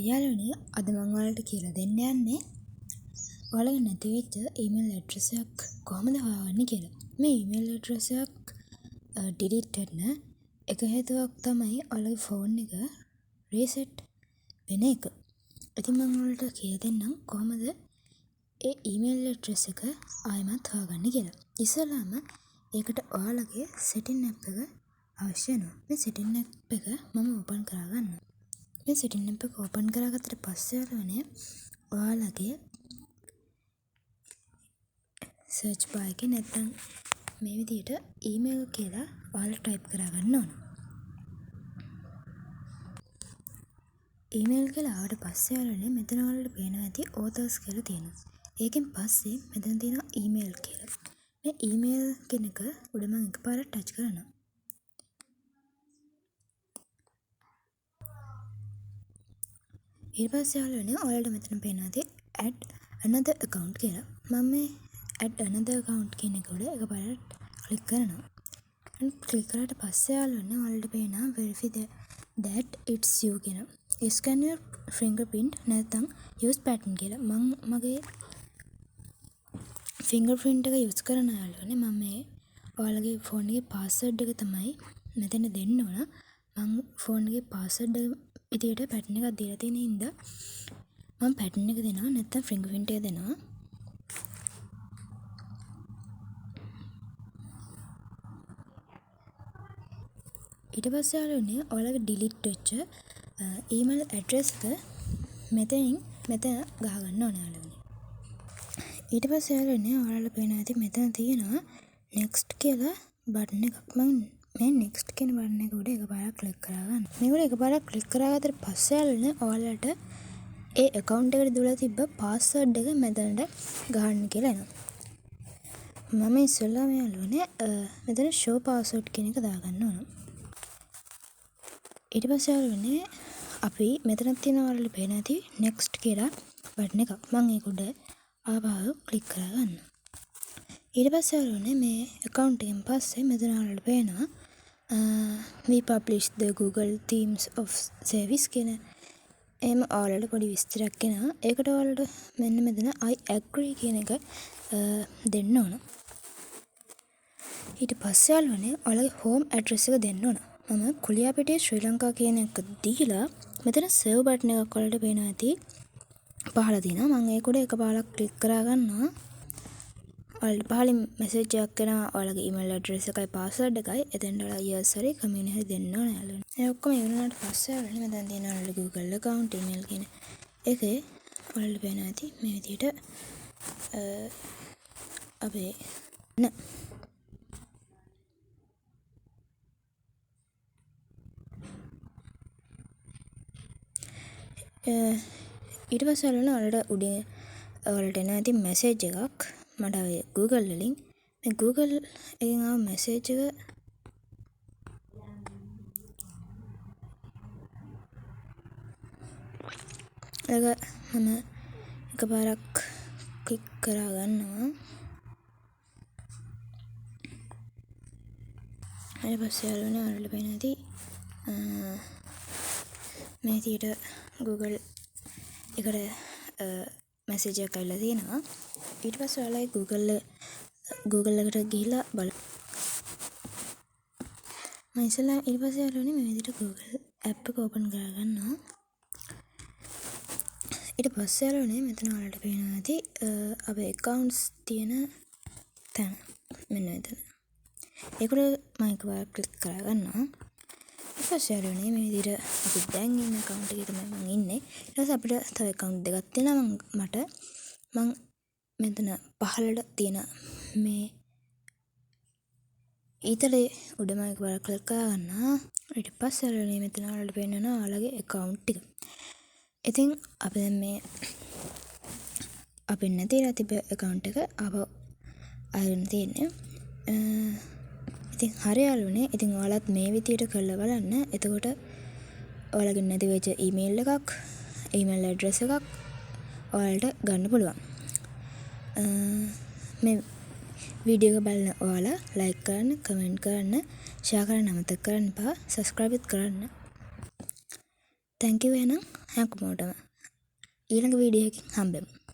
යාළුවනේ අද මම ඔයාලට කියලා දෙන්න යන්නේ ඔයාලගේ නැති වෙච්ච ඊමේල් ඇඩ්‍රස් එකක් කොහොමද හොයාගන්නේ කියලා. මේ ඊමේල් ඇඩ්‍රස් එකක් ඩිලීට් වෙන්න එක හේතුවක් තමයි ඔයාලගේ ෆෝන් එක රීසෙට් වෙන එක. ඉතින් මම ඔයාලට කියලා දෙන්නම් කොහොමද ඒ ඊමේල් ඇඩ්‍රස් එක ආයෙමත් හොයාගන්නේ කියලා. ඉස්සෙල්ලාම ඒකට ඔයාලගේ setting app එක අවශ්‍ය වෙනවා. මේ setting app එක මම ඕපන් කරගන්නවා. මේ setting app එක ඕපන් කරගත්තට පස්සේ ඔයාලගේ search bar එකේ නැත්නම් මේ විදිහට email කියලා ඔයාලා type කරගන්න ඕන. email කියලා ආවට පස්සේ ඔයාලනේ මෙතන ඔයාලට පේනවා ඇති authors කියලා තියෙනවා. ඒකෙන් පස්සේ මෙතන තියෙනවා email කියලා. මේ email කෙනක උඩ මම එකපාරක් ටච් කරනවා. ඊට පස්සේ ඔයාලට මෙතන පේනවා ඇති add another account කියලා. මම මේ add another account කියන එක උඩ එකපාරට ක්ලික් කරනවා. ක්ලික් කරාට පස්සේ ඔයාලට පේනවා verify that it's you කියලා. scan your fingerprint නැත්නම් use pattern කියලා. මම මගේ fingerprint එක use කරන යාළුවනේ මම මේ ඔයාලගේ ෆෝන් එකේ password එක තමයි මෙතන දෙන්න ඕන. මම ෆෝන් එකේ password එක විදියට pattern එකක් දීලා තියෙන හින්දා මම pattern එක දෙනවා නැත්නම් fingerprint එක දෙනවා. ඊට පස්සේ ඔයාලගේ delete වෙච්ච email address එක මෙතන ගහ ගන්න ඕනේ යාළුවනේ. ඊට පස්සේ ඔයාලට පේනවා ඇති මෙතන තියෙනවා next කියලා බටන් එකක්. මම මේ next කියන බටන් එක උඩ එකපාරක් ක්ලික් කරගන්න. මේ උඩ එකපාරක් ක්ලික් කරගත්තට පස්සේ ඔයාලට ඒ account එකට දාලා තිබ්බ password එක මෙතනට ගහන්න කියලා එනවා. මම ඉස්සෙල්ලාම මෙතන show password කියන එක දාගන්න ඕන. ඊට පස්සේ අපි මෙතන තියෙන ඔයාලට පේන ඇති next කියලා බටන් එකක්. මම ඒක උඩ ආපහු ක්ලික් කරගන්න. ඊට පස්සේ මේ account එකෙන් පස්සේ මෙතන ඔයාලට පේනවා we publish the Google themes of service කියන එහෙම ඔයාලට පොඩි විස්තරයක් එනවා. ඒකට ඔයාලට මෙන්න මෙතන I agree කියන එක දෙන්න ඕන. ඊට පස්සේ ඔයාලගේ home address එක දෙන්න ඕන. මම කුලියාපිටිය ශ්‍රී ලංකා කියන එක දීලා මෙතන save button එකක් ඔයාලට පේනවා ඇති පහළ තියෙනවා. මම ඒක උඩ එකපාරක් ක්ලික් කරගන්නවා. ඔයාලට පහළින් message එකක් එනවා ඔයාලගේ email address එකයි password එකයි. එතෙන්ට ඔයාලා yes හරි commune හරි දෙන්න ඕන යාළුවනේ. ඒ ඔක්කොම ඉවරනාට පස්සේ මෙතන තියෙන ඔයාලගේ Google account email කියන එකේ ඔයාලට පේනවා ඇති මේ විදිහට අපේ ඊට පස්සේ ඔයාලට එන ඇති මැසේජ් එකක් මට ආවේ Google වලින්. මේ Google එකෙන් ආව මැසේජ් එක මම එකපාරක් ක්ලික් කරා ගන්නවා. ඊට පස්සේ ඔයාලට පේන ඇති මේ විදිහට Google එකට මැසේජ් එකක් ඇවිල්ලා තියෙනවා. ඊට පස්සේ ඔයාලා Google එකට ගිහිල්ලා බලන්න. මම ඉස්සෙල්ලා ඊට පස්සේ මේ විදිහට Google app එක open කරගන්නවා. ඊට පස්සේ මෙතන ඔයාලට පේනවා ඇති අපේ accounts තියෙන තැන මෙන්න මෙතන. ඒකට මම එකපාරක් ක්ලික් කරගන්නවා. ඊට පස්සේ මේ විදිහට අපි දැන් ඉන්න account එකේ තමයි මම ඉන්නේ. ඊට පස්සේ අපිට තව account දෙකක් තියෙනවා. මම මෙතන පහළට තියෙන මේ ඊතලේ උඩ මම එකපාරක් ක්ලික් කරගන්නවා. ඊට පස්සේ මෙතන ඔයාලට පේනවා ඔයාලගේ account ටික. ඉතින් අපි දැන් මේ අපේ නැතිලා තිබ්බ account එක ආපහු අරගෙන තියෙන්නේ. ඉතින් හරි යාළුවනේ. ඉතින් ඔයාලත් මේ විදියට කරලා බලන්න. එතකොට ඔයාලගේ නැති වෙච්ච email එකක්, email address එකක් ඔයාලට ගන්න පුළුවන්. මේ වීඩියෝ එක බලන ඔයාලා like කරන්න, comment කරන්න, share කරන්න අමතක කරන්න එපා. subscribe කරන්න. තැන්කියු එහෙනම් හැමෝටම ඊළඟ වීඩියෝ එකකින් හම්බෙමු.